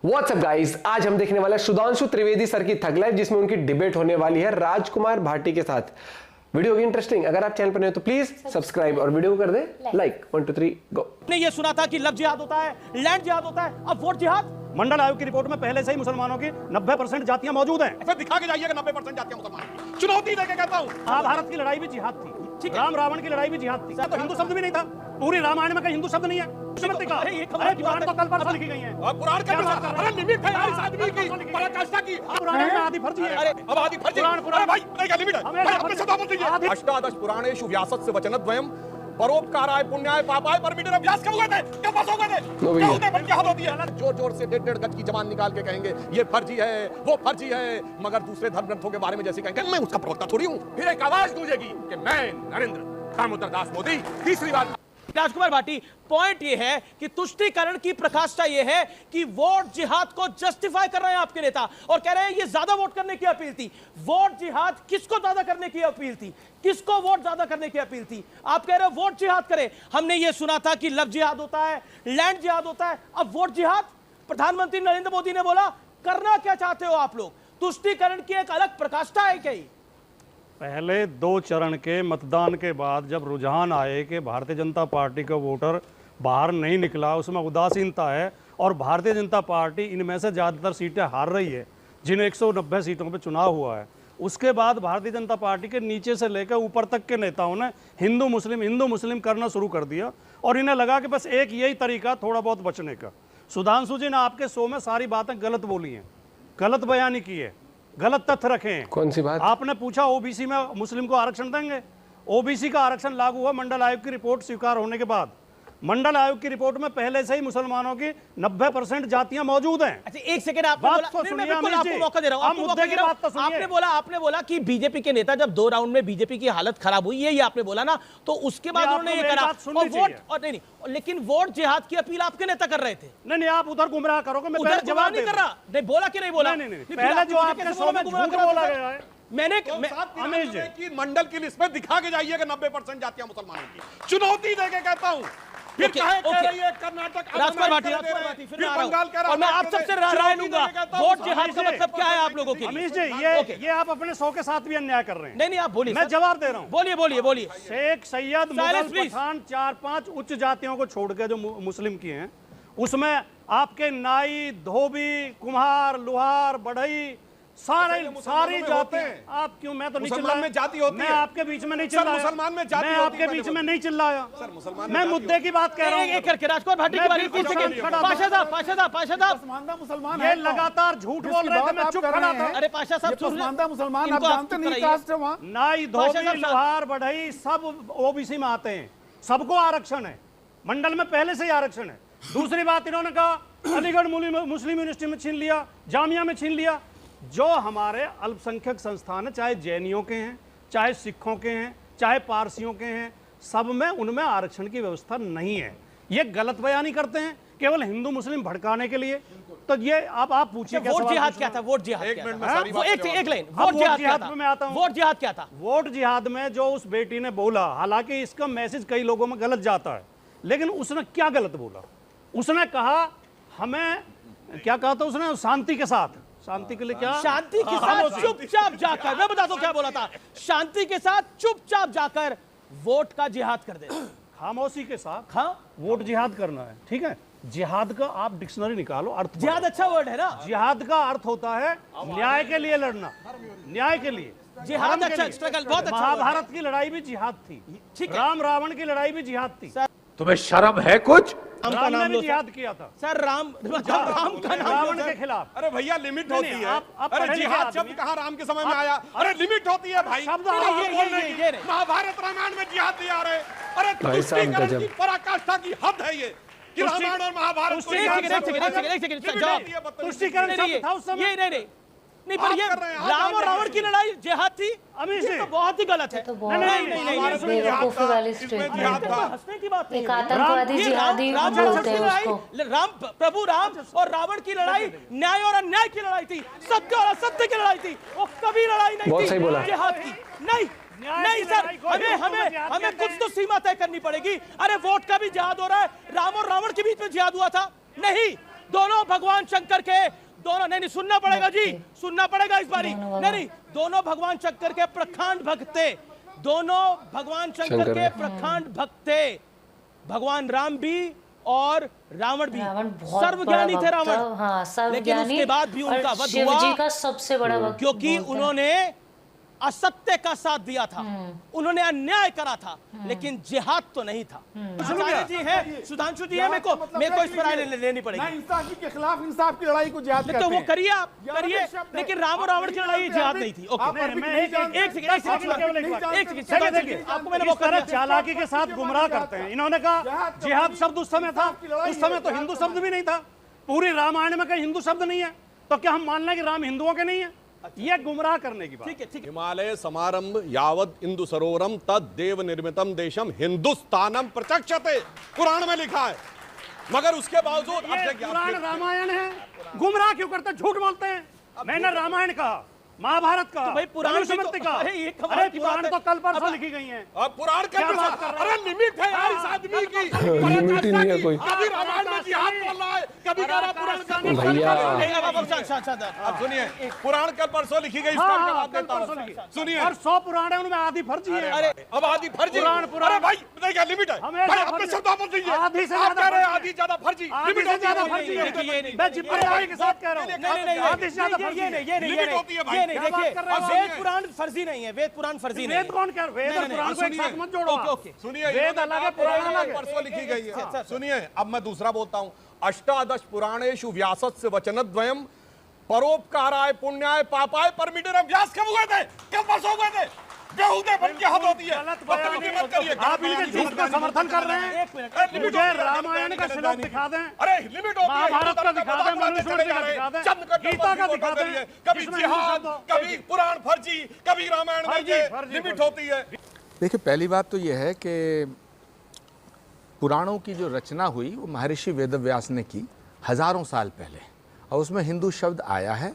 WhatsApp guys, आज हम देखने वाले सुधांशु त्रिवेदी सर की थग लाइफ, जिसमें उनकी डिबेट होने वाली है राजकुमार भाटी के साथ। वीडियो होगी इंटरेस्टिंग। अगर आप चैनल पर नए हो तो प्लीज सब्सक्राइब और वीडियो को कर दे लाइक। 1 2 3 गो। ने ये सुना था कि लव जिहाद होता है, लैंड जिहाद होता है, अब वोट जिहाद। मंडल आयोग की रिपोर्ट में पहले से ही मुसलमानों की 90% जातियां मौजूद हैं। ऐसा दिखा के जाइएगा 90% जातियां मुसलमान की। चुनौती देके कहता हूं, महाभारत की लड़ाई भी जिहाद थी, राम रावण की लड़ाई भी जिहाद थी। तो हिंदू शब्द भी नहीं था, पूरी रामायण में कहीं हिंदू शब्द नहीं है। पुराण तो कल परसों लिखी गई है। पुराण का अरे लिमिट है यार इस आदमी की, पराकाष्ठा की। पुराण में आदि फर्जी है। अरे अब आदि फर्जी। अरे भाई नहीं का लिमिट है भाई, अपने शब्द बोल दीजिए। अष्टादश पुराणेषु व्यासस्य वचनद्वयम् परोपकाराय पुण्याय पापाय परमिटर। व्यास कब हुए थे, कब पास हो गए थे, क्या होते हैं, क्या हद होती है। जोर जोर से 1.5 गज की जबान निकाल के कहेंगे ये फर्जी है, वो फर्जी है, मगर दूसरे धर्म ग्रंथों के बारे में जैसे कहेंगे मैं उसका प्रवक्ता थोड़ी हूं। फिर एक आवाज गूंजेगी कि मैं नरेंद्र दामोदर दास मोदी तीसरी बार। राजकुमार भाटी, पॉइंट ये है कि तुष्टीकरण की प्रकाष्ठा ये है कि वोट जिहाद को जस्टिफाई कर रहे हैं आपके नेता और कह रहे हैं ये ज्यादा वोट करने की अपील थी। वोट जिहाद किसको ज्यादा करने की अपील थी, किसको वोट ज्यादा करने की अपील थी? आप कह रहे हो वोट जिहाद करें। हमने ये सुना था कि लव जिहाद होता है, लैंड जिहाद होता है, अब वोट जिहाद। प्रधानमंत्री नरेंद्र मोदी ने बोला करना क्या चाहते हो आप लोग? तुष्टीकरण की एक अलग प्रकाष्ठा है क्या? पहले 2 चरण के मतदान के बाद जब रुझान आए कि भारतीय जनता पार्टी का वोटर बाहर नहीं निकला, उसमें उदासीनता है और भारतीय जनता पार्टी इनमें से ज़्यादातर सीटें हार रही है, जिन 190 सीटों पर चुनाव हुआ है। उसके बाद भारतीय जनता पार्टी के नीचे से लेकर ऊपर तक के नेताओं ने हिंदू मुस्लिम करना शुरू कर दिया और इन्हें लगा कि बस एक यही तरीका थोड़ा बहुत बचने का। सुधांशु जी ने आपके शो में सारी बातें गलत बोली हैं, गलत बयानी की है, गलत तथ्य रखे हैं। कौन सी बात? आपने पूछा ओबीसी में मुस्लिम को आरक्षण देंगे। ओबीसी का आरक्षण लागू हुआ मंडल आयोग की रिपोर्ट स्वीकार होने के बाद। मंडल आयोग की रिपोर्ट में पहले से ही मुसलमानों की 90% जातियां मौजूद हैं। अच्छा एक सेकंड, आपने मौका दे रहा हूं। आपने बोला कि बीजेपी के नेता जब 2 राउंड में बीजेपी की हालत खराब हुई, यही आपने बोला ना, तो उसके बाद उन्होंने ये करा और वोट और नहीं, लेकिन वोट जिहाद की अपील आपके नेता कर रहे थे। नहीं, आप उधर गुमराह करोगे, मैं उधर जवाब नहीं कर रहा। नहीं बोला कि नहीं बोला? पहले जो आपके शो में झूठ बोला गया है, मैंने कि मंडल की लिस्ट में दिखा के जाइएगा 90% जातियां मुसलमानों की। चुनौती देके कहता हूं। फिर कह रही है कर्नाटक, राजकुमार भाटी, फिर बंगाल कह रहा और मैं आप सबसे राय लूंगा। वोट जिहाद का मतलब क्या है आप लोगों के लिए? अमीश जी, ये आप अपने शो के साथ भी अन्याय कर रहे हैं। नहीं आप बोलिए, मैं जवाब दे रहा हूँ। बोलिए। शेख सैयद, मुगल, पठान, 4-5 उच्च जातियों को छोड़ के जो मुस्लिम की हैं, उसमें आपके नाई, धोबी, कुम्हार, लोहार, बढ़ई, सारी जातें। आप क्यों? मैं तो नहीं चिल्लाया। में जाति होती है, मैं आपके बीच में नहीं चिल्लाया। मुसलमान में जाति मैं आपके बीच में नहीं चिल्लाया। मैं मुद्दे की बात कह रहा हूँ। एक करके राजकुमार भाटी की बारी। मुसलमान ये लगातार झूठ बोल रहे थे, मैं चुप खड़ा था। अरे पाशा साहब, मुसलमान आप जानते नहीं कास्ट है वहाँ। नाई, धोबी, लोहार, बढ़ई सब ओबीसी में आते हैं, सबको आरक्षण है। मंडल में पहले से ही आरक्षण है। दूसरी बात इन्होंने कहा अलीगढ़ मुस्लिम यूनिवर्सिटी में छीन लिया, जामिया में छीन लिया। जो हमारे अल्पसंख्यक संस्थान है, चाहे जैनियों के हैं, चाहे सिखों के हैं, चाहे पारसियों के हैं, सब में उनमें आरक्षण की व्यवस्था नहीं है। ये गलत बयानी करते हैं केवल हिंदू मुस्लिम भड़काने के लिए। तो ये अब आप पूछिए वोट जिहाद क्या था? वोट जिहाद एक मिनट में एक लाइन, वोट जिहाद में आता हूं। वोट जिहाद क्या था? वोट जिहाद में जो उस बेटी ने बोला, हालांकि इसका मैसेज कई लोगों में गलत जाता है, लेकिन उसने क्या गलत बोला? उसने कहा हमें, क्या कहा था उसने? शांति के साथ, शांति के लिए क्या? शांति के साथ चुपचाप जाकर, मैं बता दूं क्या बोला था? शांति के साथ चुपचाप जाकर वोट का जिहाद कर दे। खामोशी के साथ हाँ वोट जिहाद करना है, ठीक है। जिहाद का आप डिक्शनरी निकालो, अर्थ। जिहाद अच्छा वर्ड है ना? जिहाद का अर्थ होता है न्याय के लिए लड़ना, न्याय के लिए। जिहाद अच्छा, स्ट्रगल बहुत अच्छा। महाभारत की लड़ाई भी जिहाद थी, ठीक है। राम रावण की लड़ाई भी जिहाद थी। तुम्हें शर्म है कुछ? राम ने भी जिहाद किया था सर। राम का नाम रावण के खिलाफ। अरे भैया लिमिट होती है। आप अरे जिहाद शब्द कहाँ राम के समय में आया? अरे लिमिट होती है भाई। शब्द महाभारत रामायण में जिहाद नहीं आ रहे। अरे तुष्टीकरण की पराकाष्ठा की हद है ये कि रामायण और महाभारत को तुष्टीकरण नहीं, पर ये राम और रावण की लड़ाई जिहाद थी। अमीश ये तो बहुत ही गलत है। बेवकूफी वाली स्टेटमेंट है। हंसने की बात एक आतंकवादी जिहादी बोलते हैं उसको। राम, प्रभु राम और रावण की लड़ाई न्याय और अन्याय की लड़ाई थी, सत्य और असत्य की लड़ाई थी। वो कभी लड़ाई नहीं थी जिहाद की। नहीं सर, हमें कुछ तो सीमा तय करनी पड़ेगी। अरे वोट का भी जिहाद हो रहा है, राम और रावण के बीच में जिहाद हुआ था? नहीं, दोनों भगवान शंकर के, दोनों नहीं सुनना पड़ेगा जी, सुनना पड़ेगा इस बारी। नहीं, दोनों भगवान शंकर के प्रखंड भक्त थे, दोनों भगवान शंकर के प्रखंड भक्त थे। भगवान राम भी और रावण भी सर्वज्ञानी थे रावण। हाँ, लेकिन उसके बाद भी उनका वध शिव हुआ जी का सबसे बड़ा भक्त क्योंकि उन्होंने असत्य का साथ दिया था, उन्होंने अन्याय करा था, लेकिन जिहाद तो नहीं था। आचार्य जी है, सुधांशु जी है, मेरे को इस पर राय लेनी पड़ेगी। इंसाफ के खिलाफ इंसाफ की लड़ाई को जिहाद कहते तो वो हैं। करिए, आप करिए, लेकिन राम और रावण की लड़ाई जिहाद नहीं थी। ओके, एक सेकंड, देखिए आपको मैंने मौका दिया। चालाकी के साथ गुमराह करते हैं। इन्होंने कहा जिहाद शब्द उस समय था, उस समय तो हिंदू शब्द भी नहीं था। पूरी रामायण में कहीं हिंदू शब्द नहीं है, तो क्या हम मान लें कि राम हिंदुओं के नहीं है? ये गुमराह करने की बात। ठीक है, ठीक है। हिमालय समारंभ यावद इंदु सरोवरम तद देव निर्मितम देशम हिंदुस्तानम प्रचक्षते, पुराण में लिखा है। मगर उसके बावजूद ये पुराण रामायण है, गुमराह क्यों करते, झूठ बोलते हैं। मैंने रामायण कहा, महाभारत का, भाई पुराण भी तो- का, अरे ये कमाल अरे की पुराण बात है। तो कल परसों लिखी गई हैं। अब पुराण क्या के बात कर रहे हैं? अरे लिमिट है यार इस आदमी की, लिमिट ही नहीं है कोई। कभी रामायण में जिहाद बोल रहा है, कभी कह रहा है पुराण का। भैया अब सुनिए, पुराण कल परसों लिखी गई, इसका जवाब देता हूं। सुनिए, और 100 पुराण है, उनमें आधी फर्जी है। अरे अब आधी फर्जी, पुराण- अरे भाई देखिए लिमिट है हमेशा भाई, अपने फर्जी। शब्दों पर दीजिए। आधी से आप ज्यादा कह रहे हैं फर्जी। आधी ज्यादा फर्जी, आधी लिमिट से होती है। ज्यादा नहीं, फर्जी नहीं, है। नहीं, नहीं, मैं जिम्मेदारी के साथ कह रहा हूँ, आधी से ज्यादा फर्जी है। लिमिट होती है भाई। देखिए, कर रहे हो? वेद पुराण फर्जी नहीं है, वेद पुराण फर्जी नहीं है। वेद कौन कह रहा है? वेद और नहीं, पुराण को एक साथ मत जोड़ो। Okay, okay. सुनिए, वेद अलग है, पुराण अलग है। परसों लिखी गई है। सुनिए, अब मैं दूसरा बोलता हूं। अष्टादश पुराणेषु व्यासस्य वचनद्वयम् परोपकाराय पुण्याय पापाय परमिटेरम। व्यास कब हुए थे? कब परसों हुए थे? बेहुदे बन के हद होती है। गलत बदतमीजी मत करिए। आप इनके झूठ का समर्थन कर रहे हैं। एक मिनट, मुझे रामायण का श्लोक दिखा दें, अरे लिमिट होती है। महाभारत का दिखा दें, मनुस्मृति का दिखा दें, गीता का दिखा दें, कभी जिसमें जिहाद, हिंदू शब्द- कभी पुराण फर्जी, कभी रामायण में फर्जी, ये फर्जी, लिमिट फर्जी। होती है। देखिए, पहली बात तो यह है कि पुराणों की जो रचना हुई वो महर्षि वेदव्यास ने की हजारों साल पहले, और उसमें हिंदू शब्द आया है।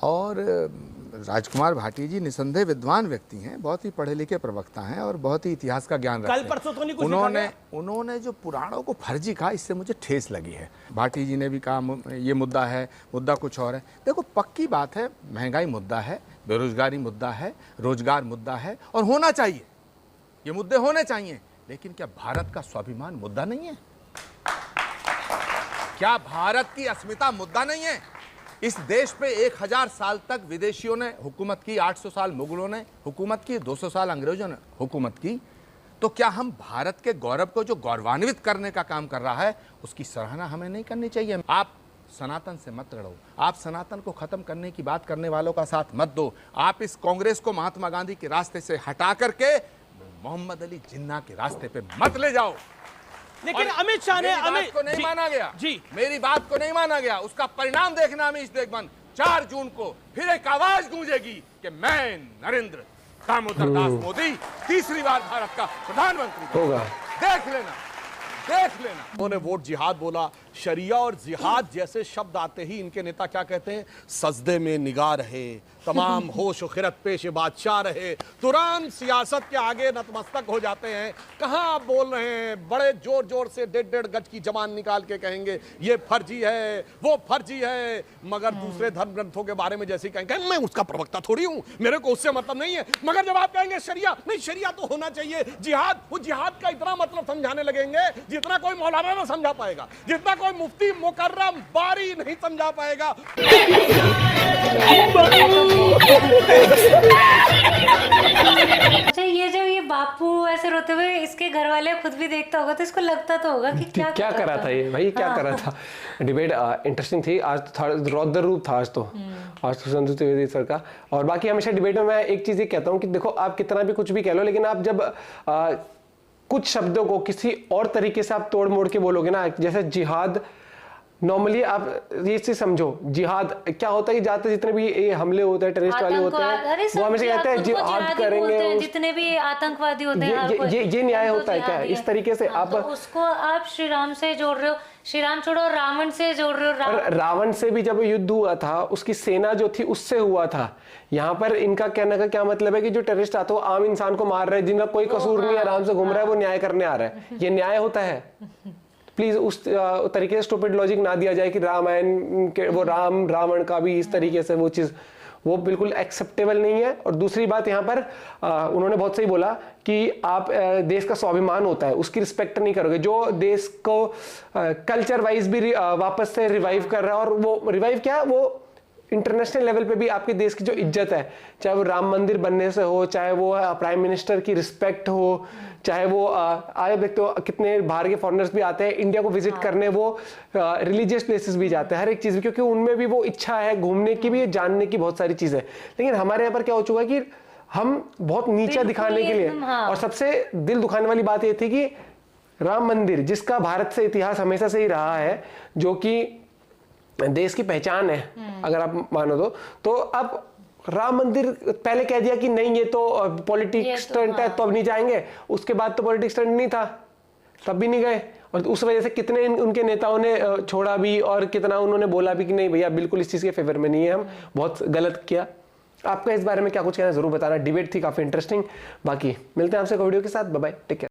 और राजकुमार भाटी जी निसंदेह विद्वान व्यक्ति हैं, बहुत ही पढ़े लिखे प्रवक्ता हैं और बहुत ही इतिहास का ज्ञान रखते हैं। कल परसों तो नहीं कुछ लिखा गया? उन्होंने जो पुराणों को फर्जी कहा, इससे मुझे ठेस लगी है। भाटी जी ने भी कहा ये मुद्दा है, मुद्दा कुछ और है। देखो, पक्की बात है, महंगाई मुद्दा है, बेरोजगारी मुद्दा है, रोजगार मुद्दा है, और होना चाहिए, ये मुद्दे होने चाहिए। लेकिन क्या भारत का स्वाभिमान मुद्दा नहीं है? क्या भारत की अस्मिता मुद्दा नहीं है? इस देश पे 1000 साल तक विदेशियों ने हुकूमत की, 800 साल मुगलों ने हुकूमत की, 200 साल अंग्रेजों ने हुकूमत की। तो क्या हम भारत के गौरव को जो गौरवान्वित करने का काम कर रहा है, उसकी सराहना हमें नहीं करनी चाहिए? आप सनातन से मत लड़ो, आप सनातन को खत्म करने की बात करने वालों का साथ मत दो। आप इस कांग्रेस को महात्मा गांधी के रास्ते से हटा करके मोहम्मद अली जिन्ना के रास्ते पे मत ले जाओ। लेकिन और अमित शाह ने मेरी बात अमित को नहीं जी, माना गया जी, मेरी बात को नहीं माना गया। उसका परिणाम देखना अमीश देशबन, 4 जून को फिर एक आवाज गूंजेगी कि मैं नरेंद्र दामोदर दास मोदी तीसरी बार भारत का प्रधानमंत्री होगा। देख लेना, देख लेना। उन्होंने वोट जिहाद बोला। शरिया और जिहाद जैसे शब्द आते ही इनके नेता क्या कहते हैं? सजदे में निगाह रहे, तमाम होश खिरत पेश बादशाह रहे, तुरंत सियासत के आगे नतमस्तक हो जाते हैं। कहाँ आप बोल रहे हैं? बड़े जोर जोर से 1.5 गज की जबान निकाल के कहेंगे ये फर्जी है, वो फर्जी है, मगर दूसरे धर्म ग्रंथों के बारे में जैसे कहेंगे मैं उसका प्रवक्ता थोड़ी हूँ, मेरे को उससे मतलब नहीं है। मगर जब आप कहेंगे शरिया, नहीं शरिया तो होना चाहिए, जिहाद, वो जिहाद का इतना मतलब समझाने लगेंगे जितना कोई मौलाना ना समझा पाएगा, जितना कोई मुफ्ती मुकर्रम बारी नहीं समझा पाएगा। अच्छा, ये जब ये बापू ऐसे रोते हुए इसके घर वाले खुद भी देखता होगा तो इसको लगता तो होगा कि क्या करा था ये भाई, क्या करा था। डिबेट इंटरेस्टिंग थी आज, थोड़ा रौद्र रूप था आज तो सुधांशु त्रिवेदी सर का। और बाकी हमेशा डिबेट में मैं एक चीज ये कहता हूँ कि देखो, आप कितना भी कुछ भी कह लो, लेकिन आप जब कुछ शब्दों को किसी और तरीके से आप तोड़ मोड़ के बोलोगे ना, जैसे जिहाद, नॉर्मली आप ये चीज समझो, जिहाद क्या होता है कि ज्यादातर जितने भी ये हमले होते हैं, टेररिस्ट वाले होते हैं, वो हमेशा कहते हैं जिहाद करेंगे, जितने भी आतंकवादी होते हैं, ये न्याय होता है क्या? इस तरीके से आप तो उसको आप श्री राम से जोड़ रहे हो, श्री राम छोड़ो रावण से जोड़ रहे हो। रावण से भी जब युद्ध हुआ था, उसकी सेना जो थी उससे हुआ था। यहाँ पर इनका कहने का क्या मतलब है कि जो टेररिस्ट आता है वो आम इंसान को मार रहे हैं, जिनका कोई कसूर नहीं है, आराम से घूम रहा है, वो न्याय करने आ रहा है। ये न्याय होता है? प्लीज उस तरीके से स्टूपिड लॉजिक ना दिया जाए कि रामायण के वो राम रावण का भी इस तरीके से वो चीज, वो बिल्कुल एक्सेप्टेबल नहीं है। और दूसरी बात यहाँ पर उन्होंने बहुत सही बोला कि आप देश का स्वाभिमान होता है उसकी रिस्पेक्ट नहीं करोगे, जो देश को कल्चर वाइज भी वापस से रिवाइव कर रहा है, और वो रिवाइव क्या, वो इंटरनेशनल लेवल पे भी आपके देश की जो इज्जत है, चाहे वो राम मंदिर बनने से हो, चाहे वो प्राइम मिनिस्टर की रिस्पेक्ट हो, चाहे वो आज देखते हो कितने बाहर के फॉरेनर्स भी आते हैं इंडिया को विजिट करने, वो रिलीजियस प्लेसेस भी जाते हैं, हर एक चीज भी, क्योंकि उनमें भी वो इच्छा है घूमने की भी, जानने की बहुत सारी चीजें। लेकिन हमारे यहाँ पर क्या हो चुका है कि हम बहुत नीचा दिखाने के लिए, और सबसे दिल दुखाने वाली बात ये थी कि राम मंदिर जिसका भारत से इतिहास हमेशा से ही रहा है, जो कि देश की पहचान है अगर आप मानो तो अब राम मंदिर पहले कह दिया कि नहीं ये तो पॉलिटिक्स स्टंट है तो अब नहीं जाएंगे, उसके बाद तो पॉलिटिक्स स्टंट नहीं था तब भी नहीं गए, और उस वजह से कितने उनके नेताओं ने छोड़ा भी, और कितना उन्होंने बोला भी कि नहीं भैया बिल्कुल इस चीज के फेवर में नहीं है, हम बहुत गलत किया। आपका इस बारे में क्या कुछ कहना जरूर बताना। डिबेट थी काफी इंटरेस्टिंग। बाकी मिलते हैं आपसे वीडियो के साथ, बाय बाय, टेक केयर।